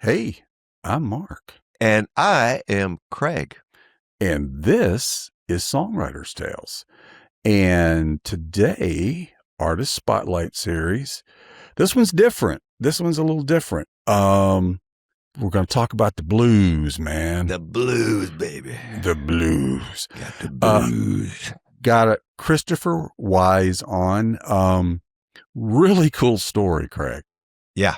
Hey, I'm Mark, And I am Craig. and this is Songwriter's Tales. And today, Artist Spotlight Series. This one's different. This one's a little different. We're going to talk about the blues, man. The blues, baby. The blues. Got the blues. Got a Christopher Wyze on. Really cool story, Craig. Yeah.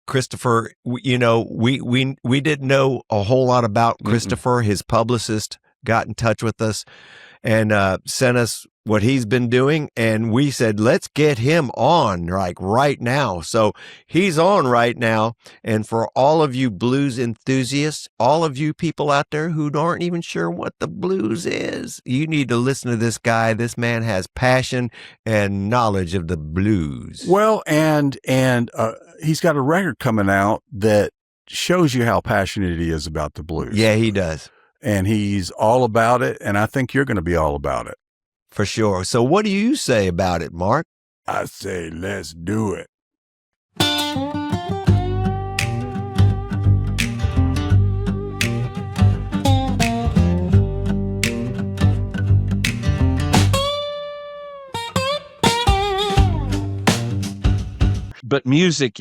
Christopher, we didn't know a whole lot about Christopher. His publicist got in touch with us and sent us what he's been doing. And we said, let's get him on like right now. So he's on right now. And for all of you blues enthusiasts, all of you people out there who aren't even sure what the blues is, you need to listen to this guy. This man has passion and knowledge of the blues. Well, and he's got a record coming out that shows you how passionate he is about the blues. Yeah, he does. And he's all about it, and I think you're going to be all about it. For sure. So what do you say about it, Mark? I say, let's do it. But music,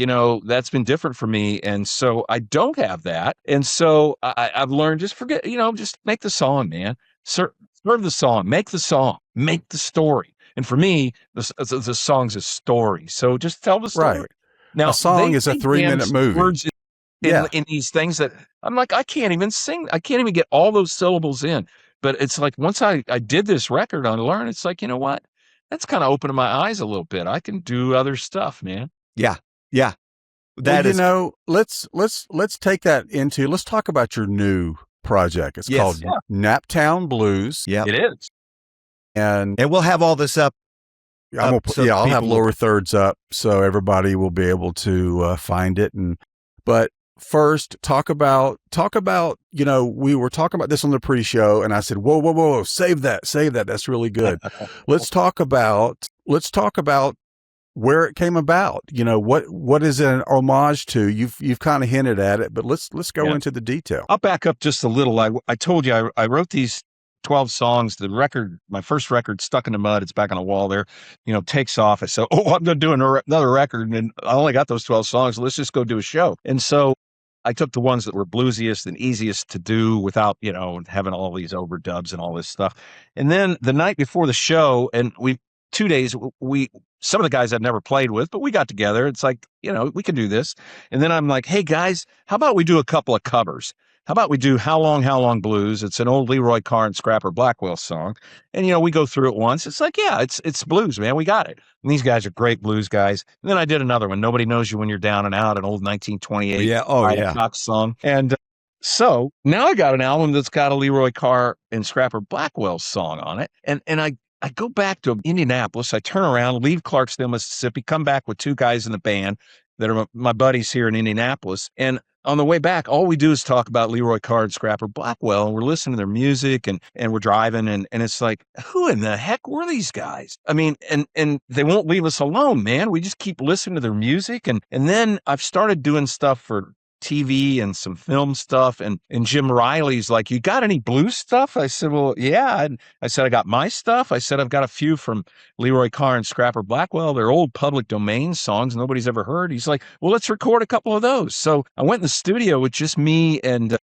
that's been different for me. And so I don't have that. And so I've learned, just forget, just make the song, man. Serve the song, make the song, make the story. And for me, the song's a story. So just tell the story. Right. Now, a song is a 3-minute movie. Words in these things that I'm like, I can't even sing. I can't even get all those syllables in. But it's like, once I did this record on Learn, it's like, you know what? That's kind of opening my eyes a little bit. I can do other stuff, man. Yeah. Let's take that into, let's talk about your new project. It's called Naptown Blues. Yeah, it is. And we'll have all this up. I'll have lower thirds up so everybody will be able to find it. But first, talk about, we were talking about this on the pre-show, and I said, whoa, save that. That's really good. Let's talk about where it came about. What is it an homage to? You've kind of hinted at it, but let's go into the detail. I'll back up just a little. I told you I wrote these 12 songs. The record, my first record, Stuck in the Mud, it's back on the wall there, takes off. I said, I'm going to do another record, and I only got those 12 songs. Let's just go do a show. And so I took the ones that were bluesiest and easiest to do without, having all these overdubs and all this stuff. And then the night before the show, and 2 days, some of the guys I've never played with, but we got together. It's like, we can do this. And then I'm like, hey guys, how about we do a couple of covers? How about we do How Long Blues? It's an old Leroy Carr and Scrapper Blackwell song. And, we go through it once. It's like, yeah, it's blues, man. We got it. And these guys are great blues guys. And then I did another one, Nobody Knows You When You're Down and Out, an old 1928 rock song. And so now I got an album that's got a Leroy Carr and Scrapper Blackwell song on it. And I go back to Indianapolis. I turn around, leave Clarksville, Mississippi, come back with two guys in the band that are my buddies here in Indianapolis. And on the way back, all we do is talk about Leroy Carr and Scrapper Blackwell, and we're listening to their music, and we're driving, and it's like, who in the heck were these guys? I mean, and they won't leave us alone, man. We just keep listening to their music, and then I've started doing stuff for TV and some film stuff, and Jim Riley's like, you got any blues stuff? I said, well, yeah. And I said, I got my stuff. I said, I've got a few from Leroy Carr and Scrapper Blackwell. They're old public domain songs nobody's ever heard. He's like, well, let's record a couple of those. So I went in the studio with just me and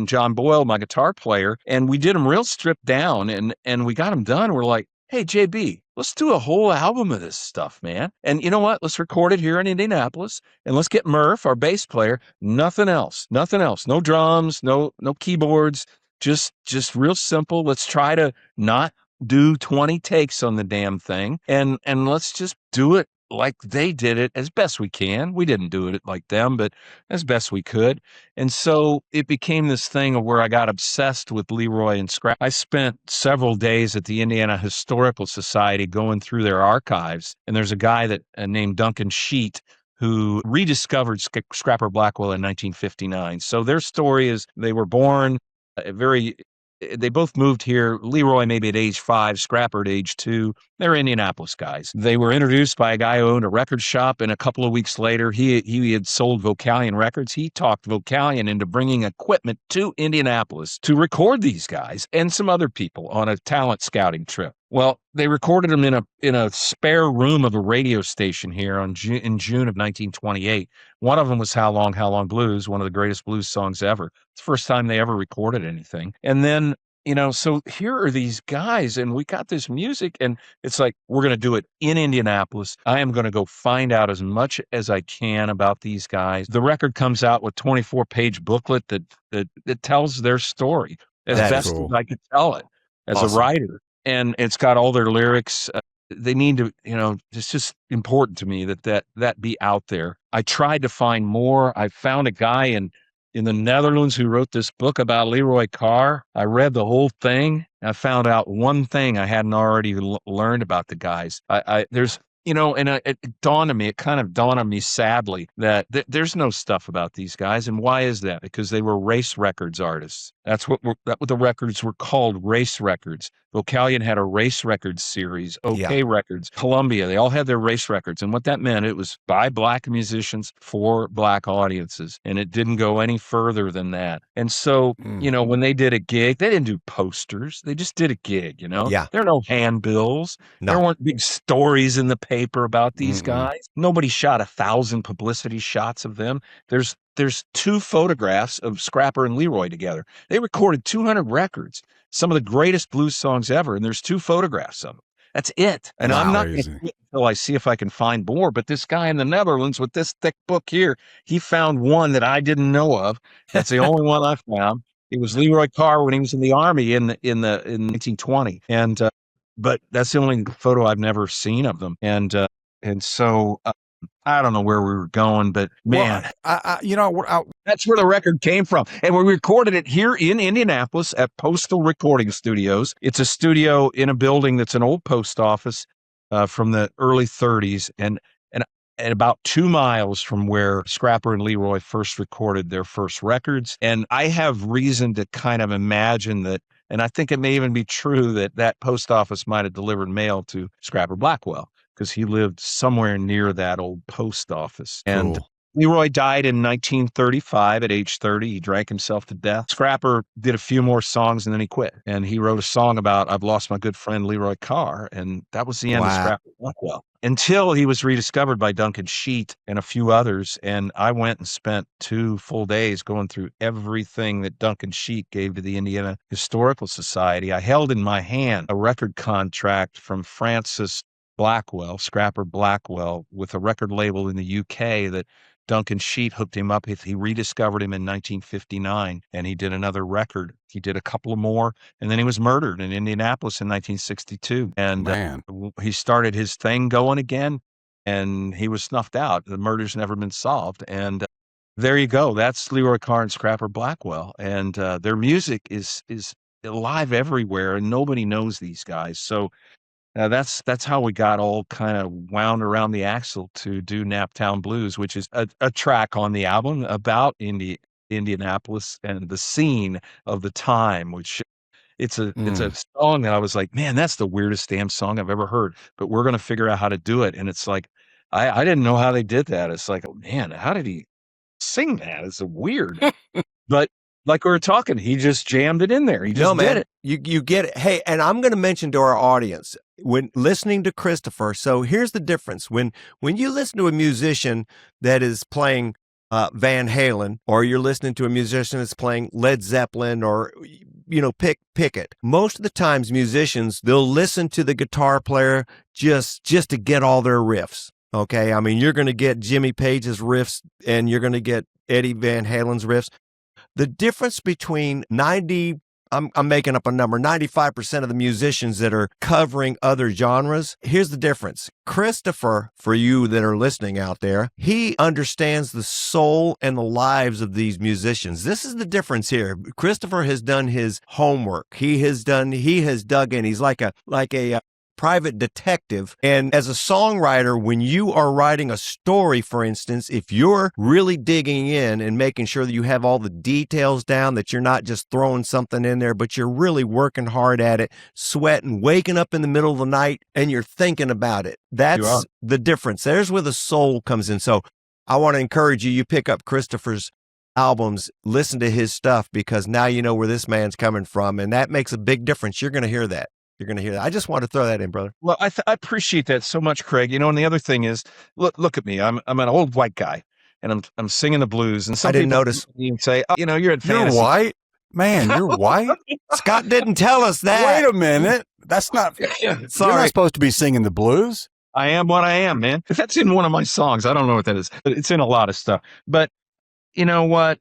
John Boyle, my guitar player, and we did them real stripped down, and we got them done. We're like, hey, JB, let's do a whole album of this stuff, man. And you know what? Let's record it here in Indianapolis, and let's get Murph, our bass player, nothing else. No drums, no keyboards, just real simple. Let's try to not do 20 takes on the damn thing, and let's just do it like they did it as best we can. We didn't do it like them, but as best we could. And so it became this thing of where I got obsessed with Leroy and Scrap. I spent several days at the Indiana Historical Society going through their archives. And there's a guy that named Duncan Sheet who rediscovered Scrapper Blackwell in 1959. So their story is they were born very they both moved here. Leroy maybe at age 5, Scrapper at age 2. They're Indianapolis guys. They were introduced by a guy who owned a record shop, and a couple of weeks later, he had sold Vocalion Records. He talked Vocalion into bringing equipment to Indianapolis to record these guys and some other people on a talent scouting trip. Well, they recorded them in a spare room of a radio station here in June of 1928. One of them was How Long Blues, one of the greatest blues songs ever. It's the first time they ever recorded anything. And then, so here are these guys, and we got this music, and it's like, we're going to do it in Indianapolis. I am going to go find out as much as I can about these guys. The record comes out with 24-page booklet that tells their story as best as I could tell it as a writer. And it's got all their lyrics. They need to, it's just important to me that be out there. I tried to find more. I found a guy in the Netherlands who wrote this book about Leroy Carr. I read the whole thing. I found out one thing I hadn't already learned about the guys. There's, and it dawned on me, it kind of dawned on me sadly that there's no stuff about these guys. And why is that? Because they were race records artists. That's what the records were called, race records. Vocalion had a race records series, OK Records, Columbia. They all had their race records. And what that meant, it was by black musicians for black audiences. And it didn't go any further than that. And so, when they did a gig, they didn't do posters. They just did a gig, Yeah. There are no handbills. No. There weren't big stories in the paper about these guys. Nobody shot 1,000 publicity shots of them. There's 2 photographs of Scrapper and Leroy together. They recorded 200 records, some of the greatest blues songs ever, and there's 2 photographs of them. That's it. And I'm not going to quit until I see if I can find more. But this guy in the Netherlands with this thick book here, he found one that I didn't know of. That's the only one I found. It was Leroy Carr when he was in the Army in 1920, and but that's the only photo I've never seen of them. And so. I don't know where we were going, but man, that's where the record came from. And we recorded it here in Indianapolis at Postal Recording Studios. It's a studio in a building that's an old post office from the early 30s and about 2 miles from where Scrapper and Leroy first recorded their first records. And I have reason to kind of imagine that, and I think it may even be true that post office might have delivered mail to Scrapper Blackwell, because he lived somewhere near that old post office. Cool. And Leroy died in 1935 at age 30. He drank himself to death. Scrapper did a few more songs and then he quit. And he wrote a song about, I've lost my good friend Leroy Carr. And that was the end of Scrapper Blackwell. Until he was rediscovered by Duncan Sheet and a few others. And I went and spent 2 full days going through everything that Duncan Sheet gave to the Indiana Historical Society. I held in my hand a record contract from Francis Blackwell, Scrapper Blackwell, with a record label in the UK that Duncan Sheet hooked him up with. He rediscovered him in 1959, and he did another record. He did a couple of more, and then he was murdered in Indianapolis in 1962. And he started his thing going again, and he was snuffed out. The murder's never been solved. And there you go. That's Leroy Carr and Scrapper Blackwell. And their music is alive everywhere, and nobody knows these guys. So that's how we got all kind of wound around the axle to do Naptown Blues, which is a track on the album about Indianapolis and the scene of the time, which it's a song that I was like, man, that's the weirdest damn song I've ever heard, but we're going to figure out how to do it. And it's like, I didn't know how they did that. It's like, oh man, how did he sing that? It's weird, but like we were talking, he just jammed it in there. He just did it. You get it. Hey, and I'm going to mention to our audience, when listening to Christopher, so here's the difference. When you listen to a musician that is playing Van Halen, or you're listening to a musician that's playing Led Zeppelin, or, pick it. Most of the times musicians, they'll listen to the guitar player just to get all their riffs. Okay. I mean, you're going to get Jimmy Page's riffs and you're going to get Eddie Van Halen's riffs. The difference between I'm making up a number, 95% of the musicians that are covering other genres, here's the difference. Christopher, for you that are listening out there, he understands the soul and the lives of these musicians. This is the difference here. Christopher has done his homework. He has dug in. He's like a private detective. And as a songwriter, when you are writing a story, for instance, if you're really digging in and making sure that you have all the details down, that you're not just throwing something in there, but you're really working hard at it, sweating, waking up in the middle of the night, and you're thinking about it. That's the difference. There's where the soul comes in. So I want to encourage you, you pick up Christopher's albums, listen to his stuff, because now you know where this man's coming from, and that makes a big difference. You're going to hear that. You're going to hear that. I just want to throw that in, brother. Well, I appreciate that so much, Craig. You know, and the other thing is, look at me. I'm an old white guy, and I'm singing the blues. And some I didn't people notice. You say, oh, you know, you're at fantasy. You're white, man. You're white. Scott didn't tell us that. Wait a minute. That's not. Sorry. You're not supposed to be singing the blues. I am what I am, man. That's in one of my songs. I don't know what that is. It's in a lot of stuff. But you know what?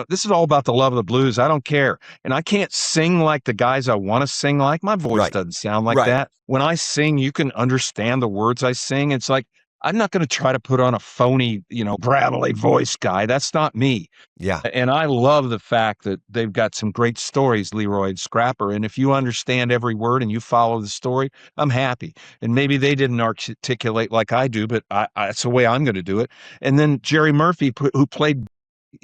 This is all about the love of the blues. I don't care. And I can't sing like the guys I want to sing like. My voice doesn't sound like that. When I sing, you can understand the words I sing. It's like, I'm not going to try to put on a phony, gravelly voice guy. That's not me. Yeah. And I love the fact that they've got some great stories, Leroy and Scrapper. And if you understand every word and you follow the story, I'm happy. And maybe they didn't articulate like I do, but that's the way I'm going to do it. And then Jerry Murphy, who played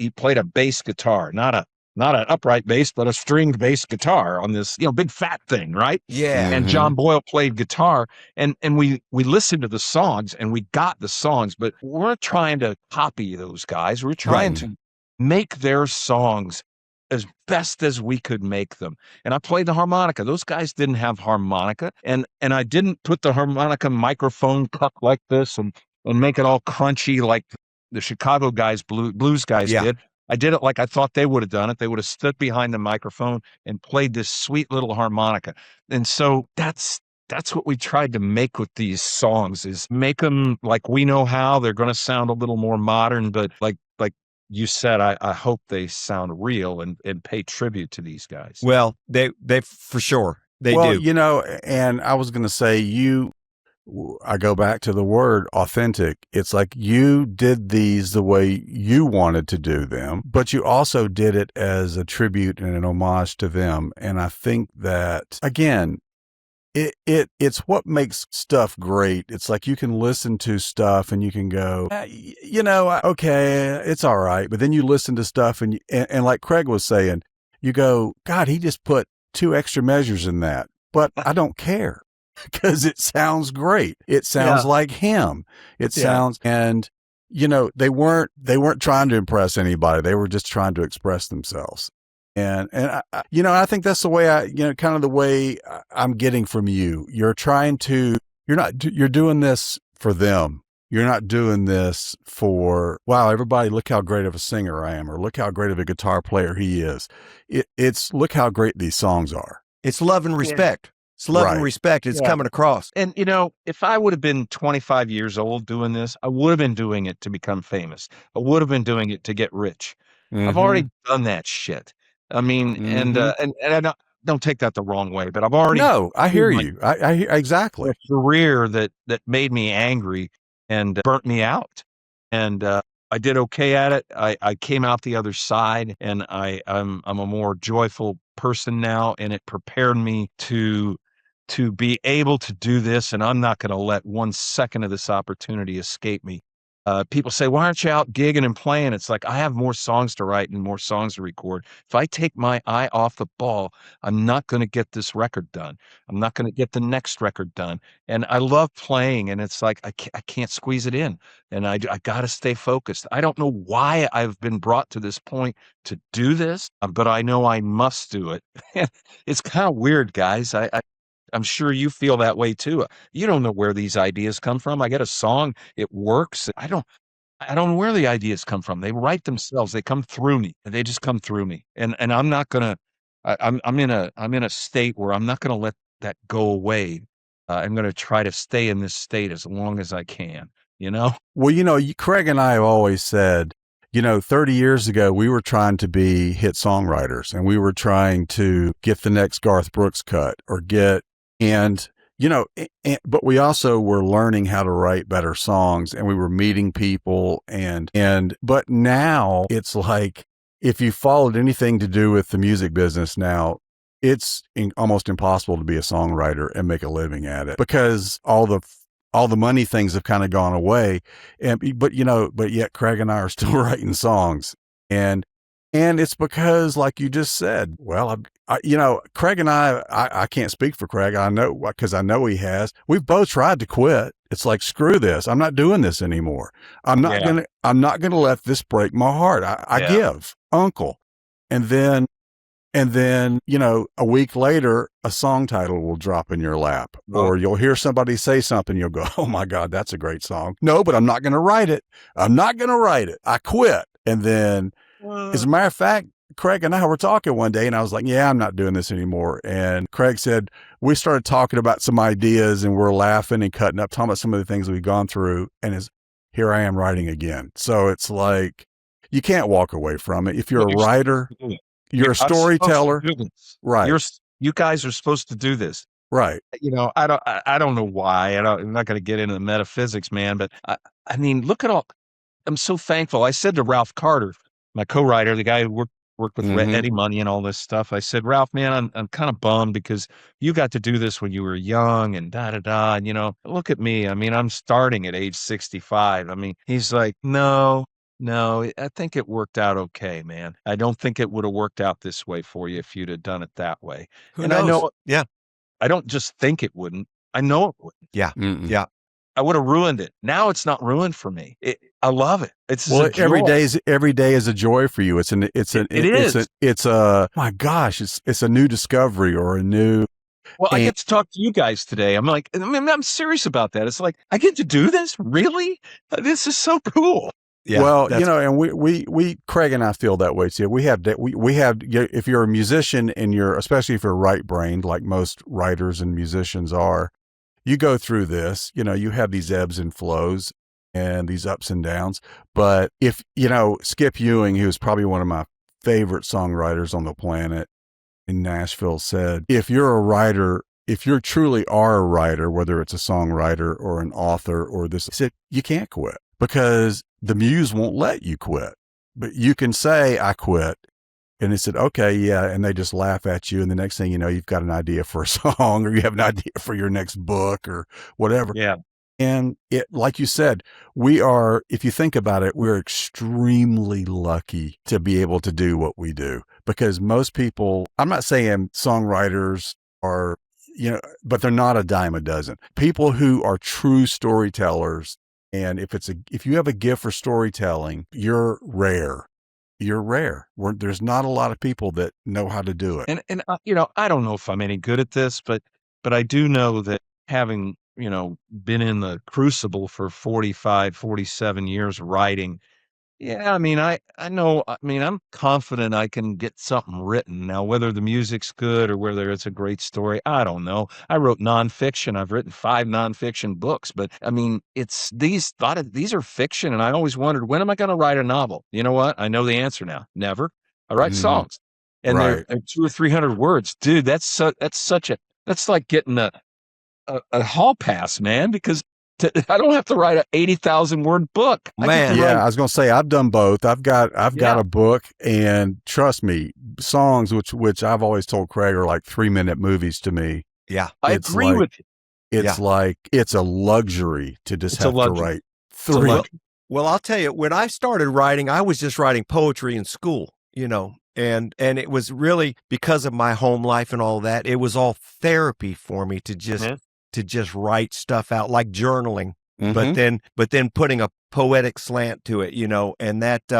a bass guitar, not an upright bass, but a stringed bass guitar on this, big fat thing, right? Yeah. And John Boyle played guitar, and we listened to the songs and we got the songs, but we're trying to copy those guys. We're trying to make their songs as best as we could make them. And I played the harmonica. Those guys didn't have harmonica, and I didn't put the harmonica microphone cut like this and make it all crunchy like the Chicago guys, blues guys did. I did it like I thought they would have done it. They would have stood behind the microphone and played this sweet little harmonica. And so that's what we tried to make with these songs, is make them like we know how. They're going to sound a little more modern, but like you said, I hope they sound real and pay tribute to these guys. Well, they for sure. They do. And I was going to say, I go back to the word authentic. It's like you did these the way you wanted to do them, but you also did it as a tribute and an homage to them. And I think that, again, it's what makes stuff great. It's like you can listen to stuff and you can go, okay, it's all right. But then you listen to stuff and like Craig was saying, you go, God, he just put 2 extra measures in that, but I don't care. Because it sounds great. It sounds like him. It sounds, and they weren't trying to impress anybody. They were just trying to express themselves. And I think that's the way kind of the way I'm getting from you. You're doing this for them. You're not doing this for, wow, everybody, look how great of a singer I am, or look how great of a guitar player he is. It's look how great these songs are. It's love and respect. It's love and respect. It's coming across. And, if I would have been 25 years old doing this, I would have been doing it to become famous. I would have been doing it to get rich. I've already done that shit. I mean, and I don't take that the wrong way, but I've already. No, I hear you. I exactly. A career that made me angry and burnt me out. And I did okay at it. I came out the other side, and I'm a more joyful person now, and it prepared me to be able to do this, and I'm not going to let 1 second of this opportunity escape me. People say, why aren't you out gigging and playing? It's like, I have more songs to write and more songs to record. If I take my eye off the ball, I'm not going to get this record done. I'm not going to get the next record done. And I love playing, and it's like, I can't squeeze it in, and I got to stay focused. I don't know why I've been brought to this point to do this, but I know I must do it. It's kind of weird, guys. I'm sure you feel that way too. You don't know where these ideas come from. I get a song, it works. I don't know where the ideas come from. They write themselves. They come through me. They just come through me. And I'm not gonna. I'm in a state where I'm not gonna let that go away. I'm gonna try to stay in this state as long as I can. Well, Craig and I have always said, 30 years ago, we were trying to be hit songwriters, and we were trying to get the next Garth Brooks cut or but we also were learning how to write better songs, and we were meeting people but now it's like, if you followed anything to do with the music business now, almost impossible to be a songwriter and make a living at it because all the money things have kind of gone away. But yet Craig and I are still writing songs, and it's because, like you just said, well, Craig and I can't speak for Craig. I know, because I know he has. We've both tried to quit. It's like, screw this. I'm not doing this anymore. I'm not gonna let this break my heart. I give, uncle. And then, a week later, a song title will drop in your lap, or you'll hear somebody say something. You'll go, oh my God, that's a great song. No, but I'm not going to write it. I quit. And then, as a matter of fact, Craig and I were talking one day, and I was like, yeah, I'm not doing this anymore. And Craig said, we started talking about some ideas, and we're laughing and cutting up, talking about some of the things we've gone through. And here I am writing again. So it's like, you can't walk away from it. If you're a writer, you're a storyteller, right? You guys are supposed to do this, right? I don't know why. I'm not going to get into the metaphysics, man. But I mean, look at all. I'm so thankful. I said to Ralph Carter, my co-writer, the guy who worked with Eddie Money and all this stuff. I said, Ralph, man, I'm kind of bummed because you got to do this when you were young and da-da-da. And, look at me. I mean, I'm starting at age 65. I mean, he's like, no, I think it worked out okay, man. I don't think it would have worked out this way for you if you'd have done it that way. Who knows? I know, yeah. I don't just think it wouldn't. I know it wouldn't. Yeah. Mm-mm. Yeah. I would have ruined it. Now it's not ruined for me. I love it. It's every day is a joy for you. It's my gosh, it's a new discovery or a new. Well, I get to talk to you guys today. I'm like, I'm serious about that. It's like, I get to do this? Really? This is so cool. Yeah, well, and we Craig and I feel that way too. We have if you're a musician and especially if you're right-brained, like most writers and musicians are, you go through this, you have these ebbs and flows and these ups and downs. But if, Skip Ewing, who's probably one of my favorite songwriters on the planet in Nashville, said, if you truly are a writer, whether it's a songwriter or an author or this, he said, you can't quit because the muse won't let you quit. But you can say, I quit. And he said, okay, yeah. And they just laugh at you. And the next thing you know, you've got an idea for a song, or you have an idea for your next book or whatever. Yeah. And like you said, if you think about it, we're extremely lucky to be able to do what we do, because most people, I'm not saying songwriters are, but they're not a dime a dozen. People who are true storytellers. And if you have a gift for storytelling, you're rare. There's not a lot of people that know how to do it. And I don't know if I'm any good at this, but I do know that having, been in the crucible for 45, 47 years writing, yeah, I mean, I know, I'm confident I can get something written. Now, whether the music's good or whether it's a great story, I don't know. I wrote nonfiction. I've written 5 nonfiction books, but I mean, these are fiction. And I always wondered, when am I going to write a novel? You know what? I know the answer now. Never. I write songs, and they're 200 or 300 words. Dude, that's like getting a hall pass, man, because I don't have to write an 80,000 word book. Man, I was going to say, I've done both. I've got a book, and trust me, songs, which I've always told Craig are like 3-minute movies to me. Yeah. I agree with you. It's like, it's a luxury to just have to write 3. Well, I'll tell you, when I started writing, I was just writing poetry in school, and it was really because of my home life and all that. It was all therapy for me to just write stuff out, like journaling, but then putting a poetic slant to it, and that's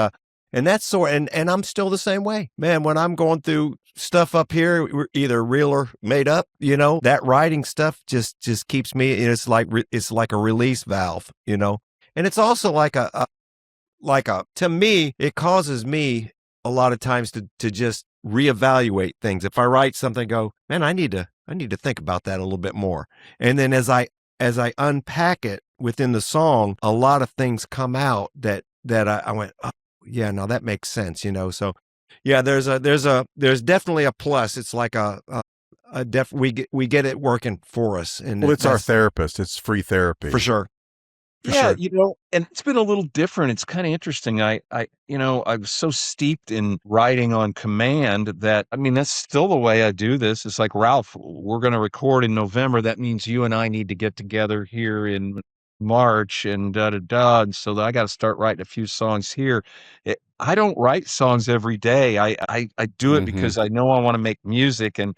and I'm still the same way, man. When I'm going through stuff up here, either real or made up, that writing stuff just keeps me. It's like a release valve, and it's also like a to me, it causes me a lot of times to just reevaluate things. If I write something, go, man, I need to think about that a little bit more. And then as I unpack it within the song, a lot of things come out that I went, oh, yeah, no, that makes sense, So yeah, there's definitely a plus. It's like we get it working for us. And it's our therapist. It's free therapy. For sure. Yeah, sure. and it's been a little different. It's kind of interesting. I was so steeped in writing on command that, I mean, that's still the way I do this. It's like, Ralph, we're going to record in November. That means you and I need to get together here in March and da da da. And so I got to start writing a few songs here. I don't write songs every day. I do it Mm-hmm. because I know I want to make music, and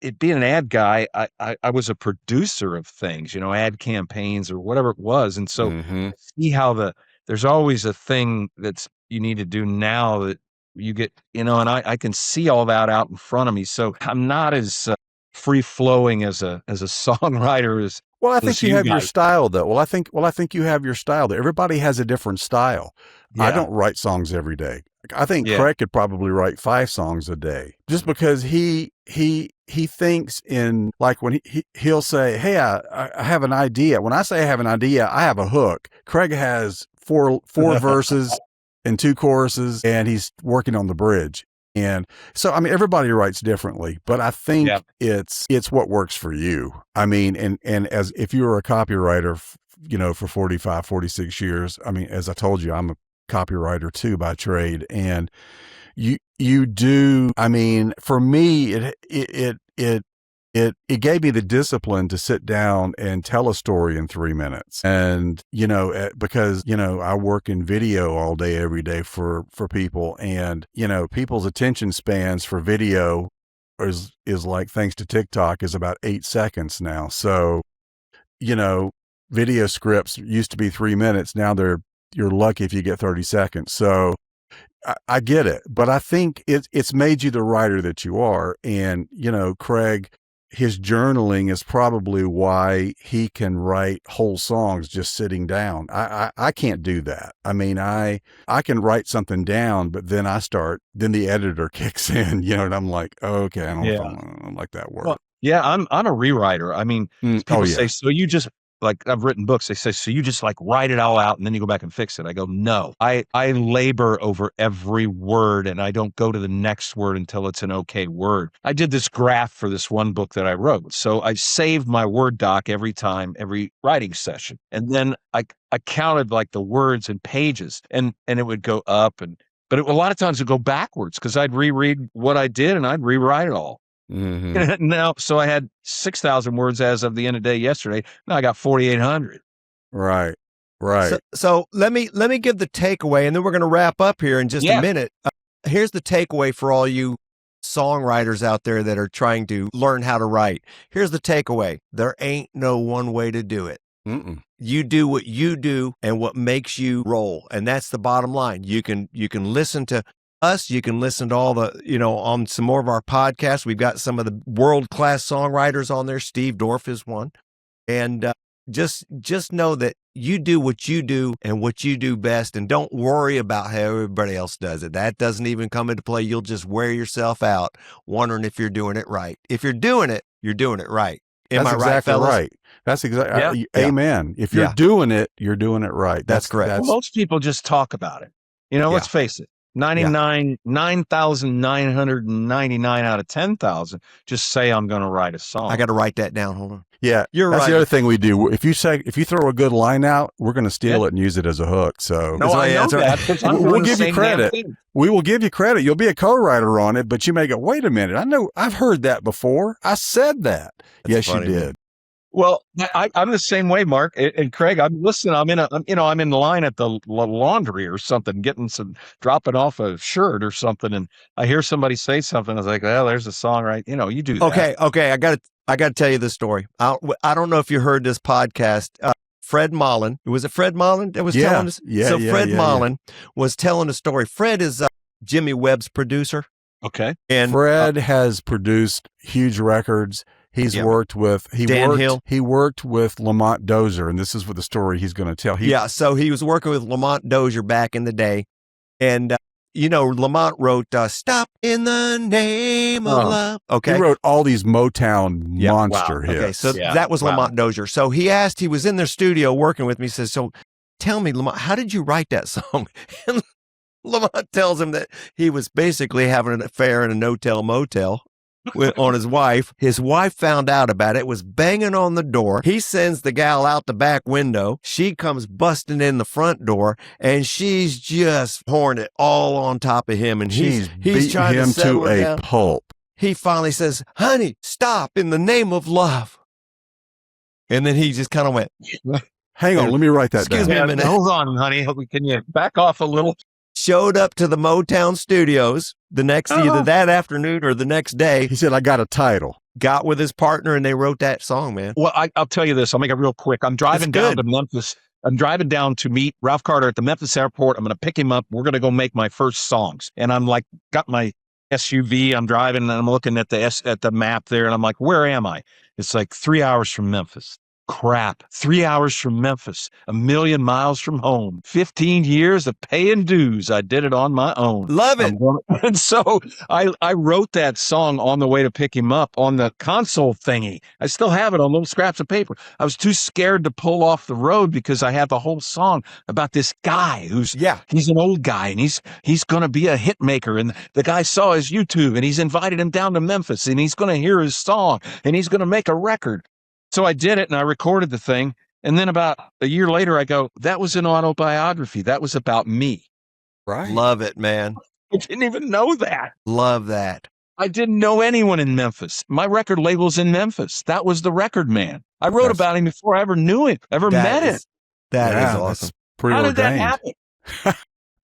it being an ad guy, I was a producer of things, ad campaigns or whatever it was. And so Mm-hmm. I see how there's always a thing that's you need to do now that you get, and I can see all that out in front of me. So I'm not as free flowing as a songwriter Well, I as think you you have your guys. style, though. Well, I think you have your style. Everybody has a different style. I Yeah. don't write songs every day. I think Yeah. Craig could probably write 5 songs a day, just because he thinks in, like, when he'll say, "Hey, I have an idea." When I say I have an idea, I have a hook. Craig has four verses and 2 choruses, and he's working on the bridge. And so, I mean, everybody writes differently, but I Yeah. think it's what works for you. I mean, and as if you were a copywriter, for 45, 46 years, I mean, as I told you, I'm a copywriter too by trade. And you do, I mean, for me, it gave me the discipline to sit down and tell a story in 3 minutes. And, because, I work in video all day, every day for people, and, people's attention spans for video is like, thanks to TikTok, is about 8 seconds now. So, video scripts used to be 3 minutes. Now you're lucky if you get 30 seconds. So I get it, but I think it's made you the writer that you are. And, Craig, his journaling is probably why he can write whole songs just sitting down. I can't do that. I mean, I can write something down, but then then the editor kicks in, and I'm like, okay, I don't know if I don't like that word. Well, yeah, I'm a rewriter. I mean, people say, yeah. so you just, like, I've written books. They say, so you just like write it all out and then you go back and fix it. I go, no, I labor over every word, and I don't go to the next word until it's an okay word. I did this graph for this one book that I wrote. So I saved my Word doc every writing session. And then I counted like the words and pages, and it would go up, but a lot of times it would go backwards because I'd reread what I did and I'd rewrite it all. Mm-hmm. Now, so I had 6,000 words as of the end of the day yesterday. Now I got 4,800. Right. So let me give the takeaway, and then we're going to wrap up here in just a minute. Here's the takeaway for all you songwriters out there that are trying to learn how to write. Here's the takeaway: there ain't no one way to do it. Mm-mm. You do what you do and what makes you roll, and that's the bottom line. You can listen to us. You can listen to all the, on some more of our podcasts. We've got some of the world-class songwriters on there. Steve Dorff is one. And just know that you do what you do and what you do best, and don't worry about how everybody else does it. That doesn't even come into play. You'll just wear yourself out wondering if you're doing it right. If you're doing it, you're doing it right. Am I That's right, exactly fellas? right. That's exactly, Yeah. amen. If you're doing it, you're doing it right. That's correct. Well, most people just talk about it. Let's face it. 9,999 out of 10,000 just say, I'm going to write a song. I got to write that down. Hold on. Yeah, you're that's right. the other thing we do. If you throw a good line out, we're going to steal it and use it as a hook. So no, I know that. We'll give you credit. We will give you credit. You'll be a co-writer on it, but you may go, wait a minute. I've heard that before. I said that. Yes, funny, you did. Man. Well, I'm the same way, Mark and Craig. I'm listening. I'm in line at the laundry or something, dropping off a shirt or something, and I hear somebody say something. I was like, well, there's a song, right? You do that. Okay. I got to tell you this story. I don't know if you heard this podcast. Fred Mullen. Was it Fred Mullen that was telling us? Yeah. So Fred Mullen was telling a story. Fred is Jimmy Webb's producer. Okay. And Fred has produced huge records. He's worked with Dan Hill. He worked with Lamont Dozier, and this is what the story he's going to tell. So he was working with Lamont Dozier back in the day, and Lamont wrote "Stop in the Name of Love." Okay, he wrote all these Motown monster hits. Okay, so that was Lamont Dozier. So he was in their studio working with me. He says, "So tell me, Lamont, how did you write that song?" And Lamont tells him that he was basically having an affair in a no-tell motel. on his wife. His wife found out about it, was banging on the door. He sends the gal out the back window. She comes busting in the front door, and she's just pouring it all on top of him. And he's trying him to settle to her a down. pulp. He finally says, "Honey, stop, in the name of love." And then he just kind of went, Hang on, let me write that Excuse down. me a minute. Hold on, honey. Can you back off a little? Showed up to the Motown studios the next, either that afternoon or the next day. He said, I got a title. Got with his partner and they wrote that song, man. Well, I'll tell you this. I'll make it real quick. I'm driving down to Memphis. I'm driving down to meet Ralph Carter at the Memphis airport. I'm going to pick him up. We're going to go make my first songs. And I'm like, got my SUV. I'm driving and I'm looking at the map there. And I'm like, where am I? It's like 3 hours from Memphis. Crap. 3 hours from Memphis, 1,000,000 miles from home, 15 years of paying dues. I did it on my own. Love it. And so I wrote that song on the way to pick him up on the console thingy. I still have it on little scraps of paper. I was too scared to pull off the road because I have the whole song about this guy he's an old guy and he's going to be a hit maker. And the guy saw his YouTube and he's invited him down to Memphis and he's going to hear his song and he's going to make a record. So I did it and I recorded the thing. And then about a year later, I go, that was an autobiography. That was about me. Right. Love it, man. I didn't even know that. Love that. I didn't know anyone in Memphis. My record label's in Memphis. That was the record man. I wrote about him before I ever knew him, met him. That is awesome. Pretty How ordained. did that happen?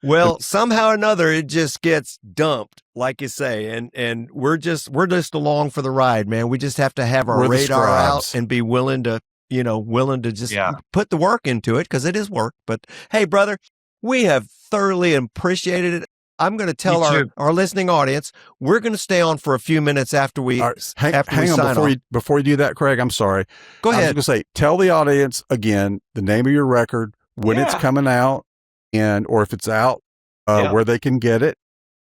Well, somehow or another, it just gets dumped, like you say, and we're just along for the ride, man. We just have to have our radar out and be willing to just put the work into it, because it is work. But hey, brother, we have thoroughly appreciated it. I'm going to tell our listening audience, we're going to stay on for a few minutes after we hang on before you do that, Craig. I'm sorry. Go ahead. I was going to say, tell the audience again the name of your record, when it's coming out, or if it's out, where they can get it.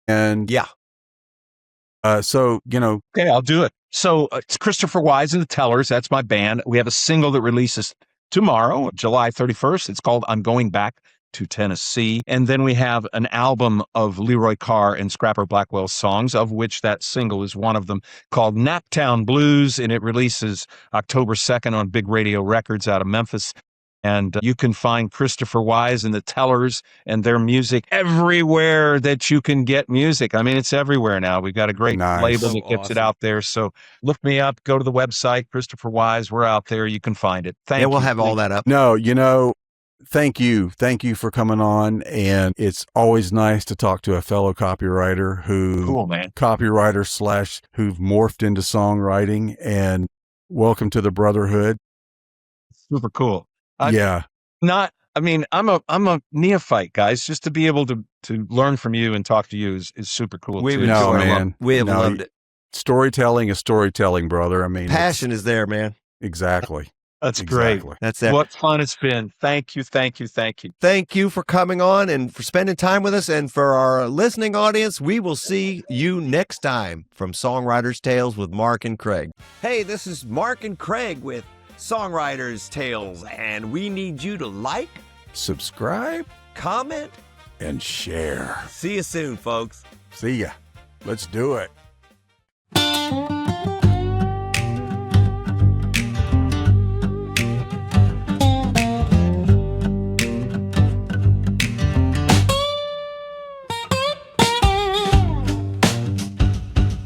And so, Okay, I'll do it. So it's Christopher Wyze and the Tellers. That's my band. We have a single that releases tomorrow, July 31st. It's called I'm Going Back to Tennessee. And then we have an album of Leroy Carr and Scrapper Blackwell songs, of which that single is one of them, called Naptown Blues. And it releases October 2nd on Big Radio Records out of Memphis. And you can find Christopher Wyze and the Tellers and their music everywhere that you can get music. I mean, it's everywhere now. We've got a great label that gets it out there. So look me up, go to the website, Christopher Wyze. We're out there. You can find it. Thank you. We'll have all that up. No, thank you. Thank you for coming on. And it's always nice to talk to a fellow copywriter copywriter / who've morphed into songwriting. And welcome to the brotherhood. Super cool. I'm a neophyte, guys. Just to be able to learn from you and talk to you is super cool. We have loved it. Storytelling is storytelling, brother. I mean, passion is there, man. Exactly. That's great. That's it. What fun it's been. Thank you. Thank you. Thank you. Thank you for coming on and for spending time with us. And for our listening audience, we will see you next time from Songwriters Tales with Mark and Craig. Hey, this is Mark and Craig with Songwriters Tales, and we need you to like, subscribe, comment, and share. See you soon, folks. See ya. Let's do it.